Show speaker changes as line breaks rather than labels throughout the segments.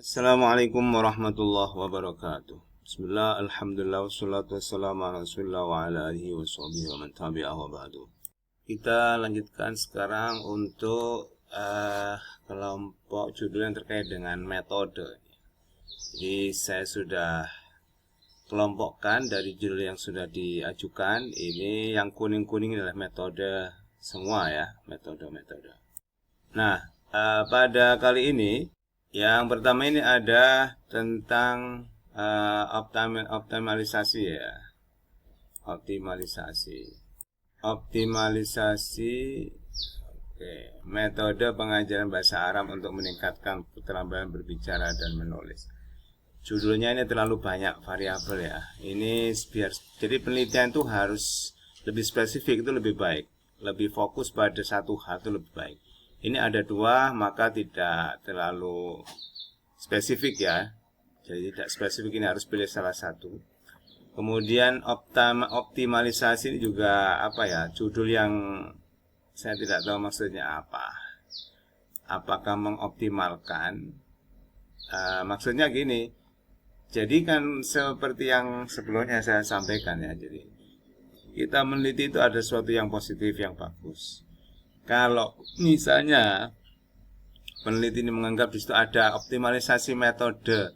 Assalamualaikum warahmatullahi wabarakatuh. Bismillah, alhamdulillah, wassalatu wassalamu ala rasulillah wa ala alihi wa sahbihi wa man tabi'ah wa ba'du. Kita lanjutkan sekarang untuk kelompok judul yang terkait dengan metode. Jadi saya sudah kelompokkan dari judul yang sudah diajukan. Ini yang kuning-kuning adalah metode semua ya, metode-metode. Nah, pada kali ini yang pertama ini ada tentang optimalisasi ya. Optimalisasi. Oke, metode pengajaran bahasa Arab untuk meningkatkan keterampilan berbicara dan menulis. Judulnya ini terlalu banyak variabel ya. Ini biar jadi penelitian itu harus lebih spesifik, itu lebih baik. Lebih fokus pada satu hal itu lebih baik. Ini ada dua, maka tidak terlalu spesifik ya. Jadi tidak spesifik, ini harus pilih salah satu. Kemudian optimalisasi ini juga apa ya, judul yang saya tidak tahu maksudnya apa. Apakah mengoptimalkan? Maksudnya gini, jadi kan seperti yang sebelumnya saya sampaikan ya. Jadi kita meneliti itu ada sesuatu yang positif, yang bagus. Kalau misalnya peneliti ini menganggap di situ ada optimalisasi metode,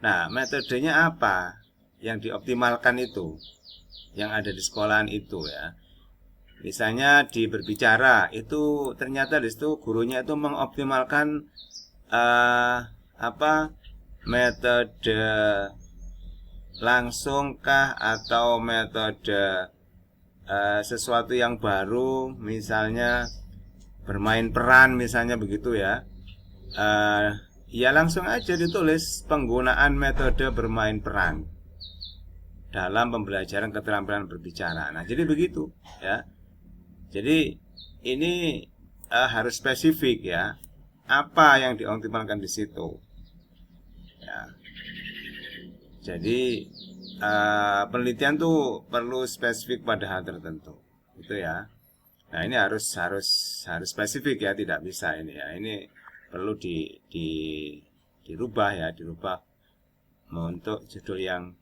nah metodenya apa yang dioptimalkan itu, yang ada di sekolahan itu ya. Misalnya di berbicara itu ternyata di situ gurunya itu mengoptimalkan metode langsungkah atau metode sesuatu yang baru, misalnya bermain peran misalnya begitu ya. Ya langsung aja ditulis penggunaan metode bermain peran dalam pembelajaran keterampilan berbicara. Nah jadi begitu ya. Jadi ini harus spesifik ya. Apa yang dioptimalkan di situ ya. Jadi penelitian tuh perlu spesifik pada hal tertentu itu ya. Nah ini harus spesifik ya, tidak bisa ini ya. Ini perlu dirubah ya, dirubah untuk judul yang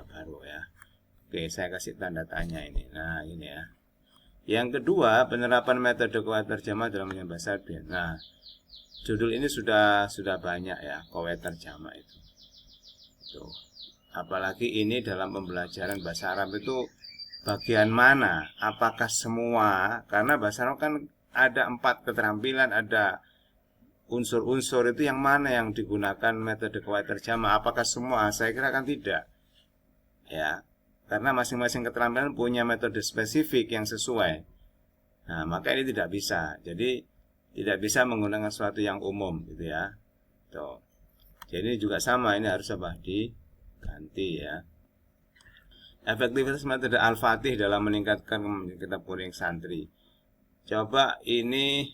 baru ya. Oke, saya kasih tanda tanya ini. Nah ini ya. Yang kedua, penerapan metode qawaiid terjemah dalam menyampaikan bahasa Arab. Nah judul ini sudah banyak ya, qawaiid terjemah itu. Tuh. Apalagi ini dalam pembelajaran bahasa Arab itu bagian mana? Apakah semua? Karena bahasa Arab kan ada 4 keterampilan, ada unsur-unsur, itu yang mana yang digunakan metode qawaiid terjemah? Apakah semua? Saya kira kan tidak. Ya. Karena masing-masing keterampilan punya metode spesifik yang sesuai. Nah, maka ini tidak bisa. Jadi tidak bisa menggunakan sesuatu yang umum gitu ya. Tuh. Jadi juga sama, ini harus diganti ya. Efektivitas metode Al-Fatih dalam meningkatkan kitab kuning santri. Coba ini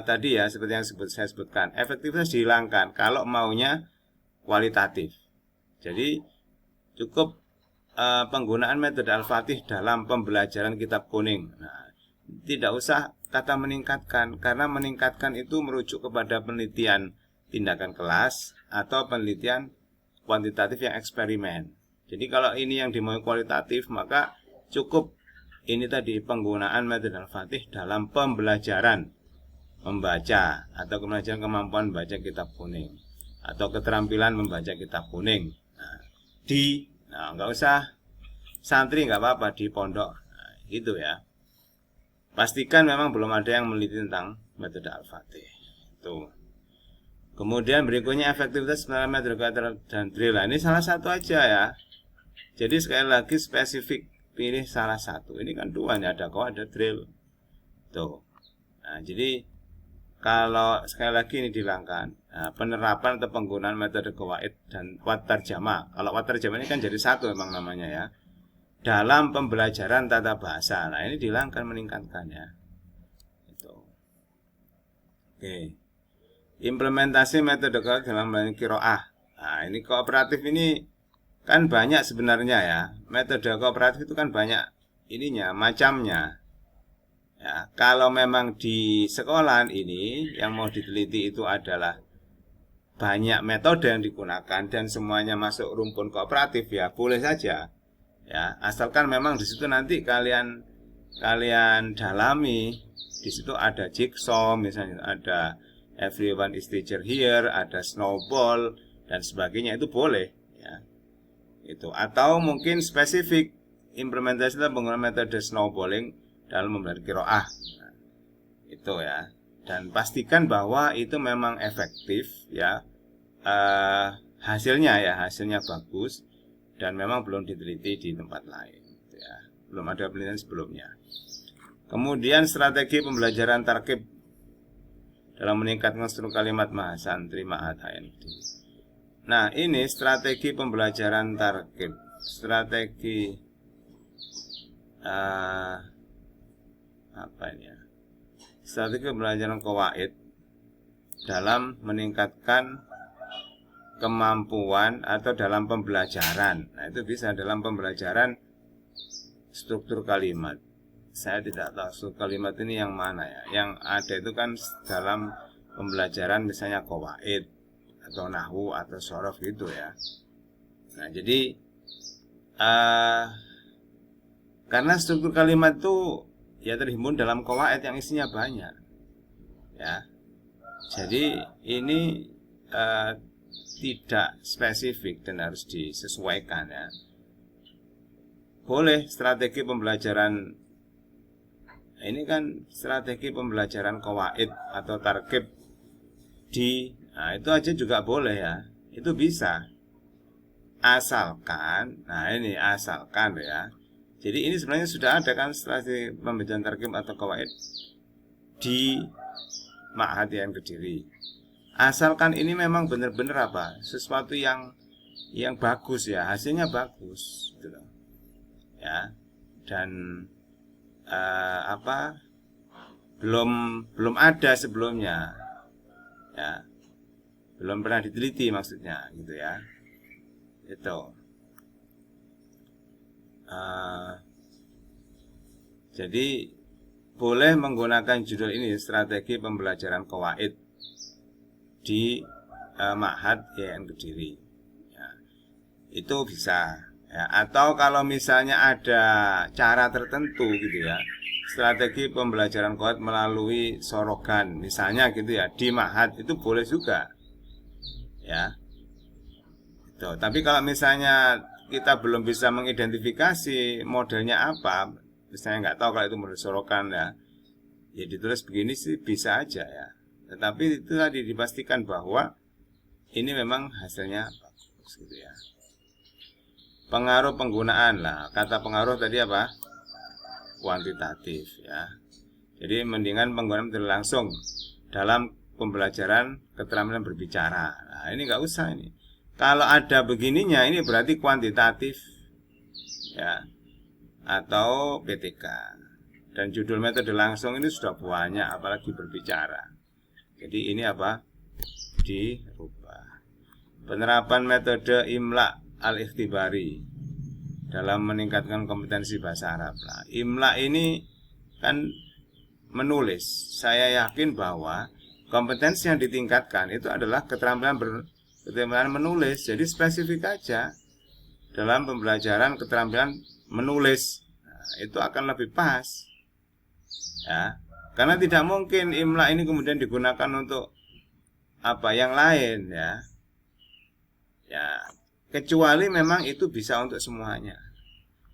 tadi ya, seperti yang saya sebutkan, efektivitas dihilangkan kalau maunya kualitatif. Jadi cukup penggunaan metode Al-Fatih dalam pembelajaran kitab kuning. Nah, tidak usah kata meningkatkan, karena meningkatkan itu merujuk kepada penelitian tindakan kelas atau penelitian kuantitatif yang eksperimen. Jadi kalau ini yang dimau kualitatif, maka cukup ini tadi penggunaan metode Al-Fatih dalam pembelajaran membaca atau pembelajaran kemampuan membaca kitab kuning atau keterampilan membaca kitab kuning. Nah, nggak usah santri, nggak apa-apa di pondok. Nah, gitu ya. Pastikan memang belum ada yang meneliti tentang metode Al-Fatih. Tuh. Kemudian berikutnya efektivitas penerapan metode dan drill. Nah, ini salah satu aja ya. Jadi sekali lagi spesifik, pilih salah satu. Ini kan dua nih, ada qawaiid, ada drill. Tuh. Nah, jadi kalau sekali lagi ini dihilangkan, penerapan atau penggunaan metode qawaiid dan qawaiid terjemah. Kalau qawaiid terjemah ini kan jadi satu memang namanya ya. Dalam pembelajaran tata bahasa. Nah, ini dihilangkan, meningkatkan ya. Itu. Oke. Implementasi metode qawaiid dalam qiraah. Nah, ini kooperatif ini kan banyak sebenarnya ya. Metode kooperatif itu kan banyak ininya, macamnya. Ya, kalau memang di sekolahan ini yang mau diteliti itu adalah banyak metode yang digunakan dan semuanya masuk rumpun kooperatif, ya boleh saja. Ya, asalkan memang di situ nanti kalian dalami, di situ ada jigsaw misalnya, ada everyone is teacher here, ada snowball dan sebagainya, itu boleh ya. Itu atau mungkin spesifik implementasi menggunakan metode snowballing dalam membelajar qiraah. Nah, itu ya. Dan pastikan bahwa itu memang efektif ya. Hasilnya bagus dan memang belum diteliti di tempat lain ya. Belum ada penelitian sebelumnya. Kemudian strategi pembelajaran tarkib dalam meningkatkan struktur kalimat mahasantri ma'had HND. Nah, ini strategi pembelajaran tarkib. Strategi apa ini ya? Strategi pembelajaran qawaid dalam meningkatkan kemampuan atau dalam pembelajaran. Nah, itu bisa dalam pembelajaran struktur kalimat. Saya tidak tahu struktur kalimat ini yang mana ya. Yang ada itu kan dalam pembelajaran misalnya qawaid atau nahwu atau shorof gitu ya. Nah, jadi karena struktur kalimat itu ya terhimpun dalam qawaid yang isinya banyak ya. Jadi ini tidak spesifik dan harus disesuaikan ya. Boleh strategi pembelajaran ini kan strategi pembelajaran qawaid atau tarkib nah itu aja juga boleh ya. Itu bisa. Asalkan, nah ini asalkan ya. Jadi ini sebenarnya sudah ada kan strategi pembelajaran tarkib atau qawaid di Ma'had yang Kediri. Asalkan ini memang benar-benar sesuatu yang bagus ya, hasilnya bagus gitu. Ya. Dan belum ada sebelumnya. Ya. Belum pernah diteliti maksudnya gitu ya. Itu. Jadi boleh menggunakan judul ini strategi pembelajaran qawaid di Ma'had YN Kediri ya, itu bisa ya. Atau kalau misalnya ada cara tertentu gitu ya, strategi pembelajaran qawaid melalui sorogan misalnya gitu ya, di Ma'had itu boleh juga ya itu. Tapi kalau misalnya kita belum bisa mengidentifikasi modelnya apa, misalnya nggak tahu kalau itu model sorogan ya ditulis begini sih bisa aja ya. Tetapi itu tadi dipastikan bahwa ini memang hasilnya bagus gitu ya. Pengaruh penggunaan lah. Kata pengaruh tadi apa? Kuantitatif ya. Jadi mendingan penggunaan langsung dalam pembelajaran keterampilan berbicara. Nah, ini nggak usah ini. Kalau ada begininya ini berarti kuantitatif ya. Atau PTK. Dan judul metode langsung ini sudah banyak apalagi berbicara. Jadi ini dirubah. Penerapan metode imla al-ikhtibari dalam meningkatkan kompetensi bahasa Arab. Nah, imla ini kan menulis. Saya yakin bahwa kompetensi yang ditingkatkan itu adalah keterampilan menulis. Jadi spesifik aja dalam pembelajaran keterampilan menulis. Nah, itu akan lebih pas. Ya. Karena tidak mungkin imla ini kemudian digunakan untuk yang lain ya. Ya, kecuali memang itu bisa untuk semuanya.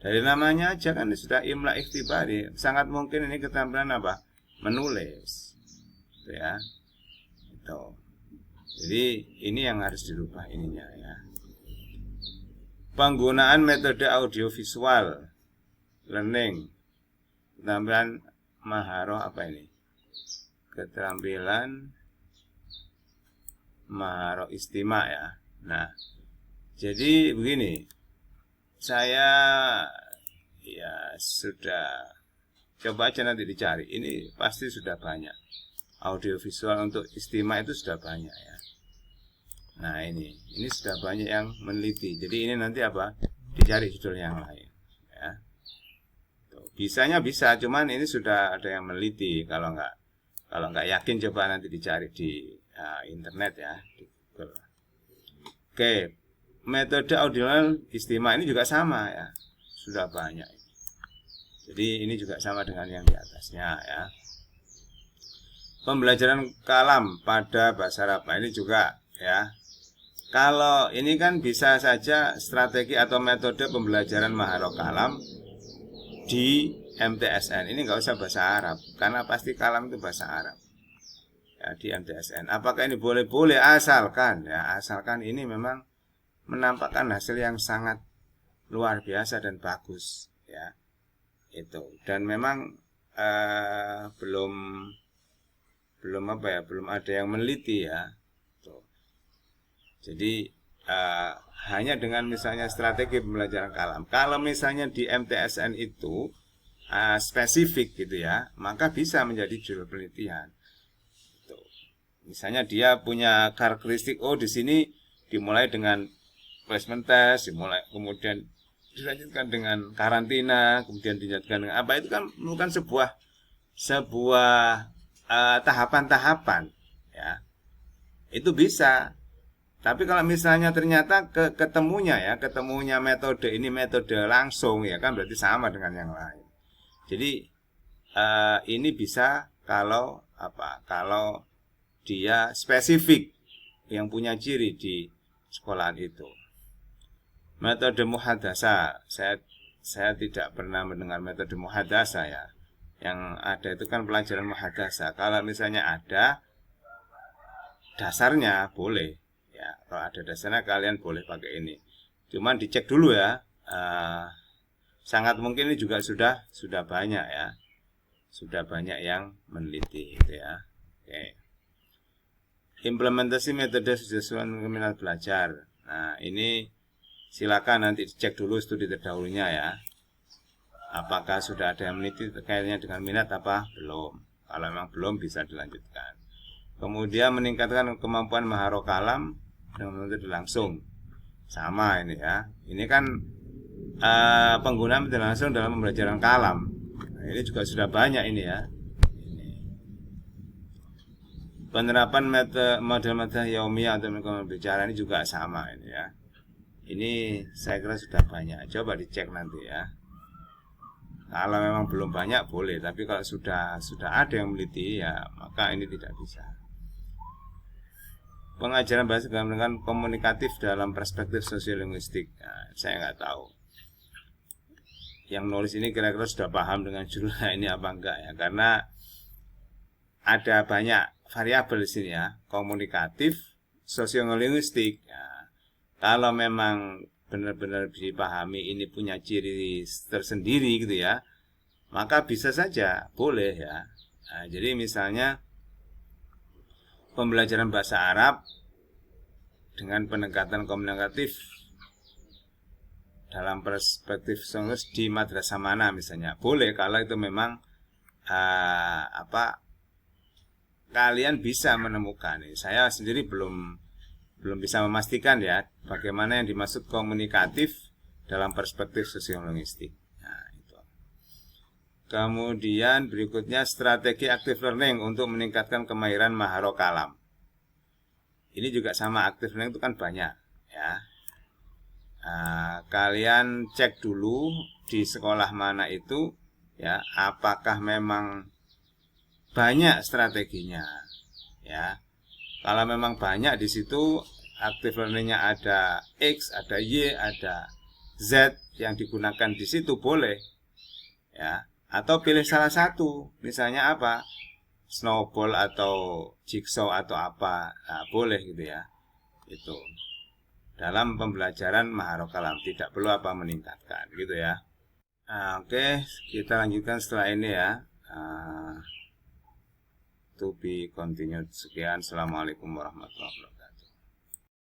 Dari namanya aja kan sudah imla ikhtibari, sangat mungkin ini keterampilan menulis. Gitu ya. Itu. Jadi ini yang harus dirubah ininya ya. Penggunaan metode audiovisual learning. Keterampilan maharoh keterampilan maharoh istima ya. Nah, jadi begini, saya ya sudah coba aja nanti dicari. Ini pasti sudah banyak audiovisual untuk istima itu sudah banyak ya. Nah ini sudah banyak yang meneliti. Jadi ini nanti dicari judul yang lain. Bisanya bisa, cuman ini sudah ada yang meneliti. Kalau nggak yakin coba nanti dicari di internet ya, Oke, metode audional istimewa ini juga sama ya, sudah banyak. Jadi ini juga sama dengan yang di atasnya ya. Pembelajaran kalam pada bahasa Arab ini juga ya. Kalau ini kan bisa saja strategi atau metode pembelajaran maharah kalam di MTSN. Ini nggak usah bahasa Arab karena pasti kalam itu bahasa Arab. Ya, di MTSN. Apakah ini boleh-boleh asalkan ya, asalkan ini memang menampakkan hasil yang sangat luar biasa dan bagus ya. Itu. Dan memang belum ada yang meneliti ya. Tuh. Jadi hanya dengan misalnya strategi pembelajaran kalam. Kalau misalnya di MTSN itu spesifik gitu ya, maka bisa menjadi judul penelitian. Tuh. Misalnya dia punya karakteristik, oh di sini dimulai dengan placement test, kemudian dilanjutkan dengan karantina, kemudian dilanjutkan dengan apa, itu kan bukan sebuah tahapan-tahapan ya. Itu bisa. Tapi kalau misalnya ternyata ketemunya metode ini metode langsung ya kan berarti sama dengan yang lain. Jadi ini bisa kalau dia spesifik yang punya ciri di sekolahan itu. Metode muhadasa, saya tidak pernah mendengar metode muhadasa ya. Yang ada itu kan pelajaran muhadasa. Kalau misalnya ada dasarnya boleh ya. Kalau ada dasarnya kalian boleh pakai ini. Cuman dicek dulu ya. Sangat mungkin ini juga sudah banyak ya. Sudah banyak yang meneliti gitu ya. Oke. Implementasi metode sesuai dengan minat belajar. Nah, ini silakan nanti dicek dulu studi terdahulunya ya. Apakah sudah ada yang meneliti terkaitnya dengan minat apa belum. Kalau memang belum bisa dilanjutkan. Kemudian meningkatkan kemampuan maharah kalam dengan metode langsung. Sama ini ya. Ini kan penggunaan metode langsung dalam pembelajaran kalam. Nah, ini juga sudah banyak ini ya. Penerapan model-model yaumiyah atau bicara ini juga sama ini ya. Ini saya kira sudah banyak. Coba dicek nanti ya. Kalau memang belum banyak boleh, tapi kalau sudah ada yang meneliti ya maka ini tidak bisa. Pengajaran bahasa dengan komunikatif dalam perspektif sosiolinguistik. Nah, saya nggak tahu. Yang nulis ini kira-kira sudah paham dengan judulnya ini apa enggak ya? Karena ada banyak variabel di sini ya. Komunikatif, sosiolinguistik. Ya. Kalau memang benar-benar dipahami ini punya ciri tersendiri gitu ya, maka bisa saja boleh ya. Nah, jadi misalnya pembelajaran bahasa Arab dengan pendekatan komunikatif dalam perspektif sosiologis di madrasah mana misalnya boleh kalau itu memang kalian bisa menemukan. Saya sendiri belum bisa memastikan ya bagaimana yang dimaksud komunikatif dalam perspektif sosiolinguistik. Nah, itu. Kemudian berikutnya strategi active learning untuk meningkatkan kemahiran maharah kalam. Ini juga sama, active learning itu kan banyak ya. Kalian cek dulu di sekolah mana itu ya, apakah memang banyak strateginya ya. Kalau memang banyak di situ active learning-nya ada X, ada Y, ada Z yang digunakan di situ boleh ya. Atau pilih salah satu, misalnya apa? Snowball atau jigsaw atau apa. Nah, boleh gitu ya. Itu. Dalam pembelajaran maharah kalam tidak perlu meningkatkan gitu ya. Oke, kita lanjutkan setelah ini ya. To be continued. Sekian. Assalamualaikum warahmatullahi wabarakatuh.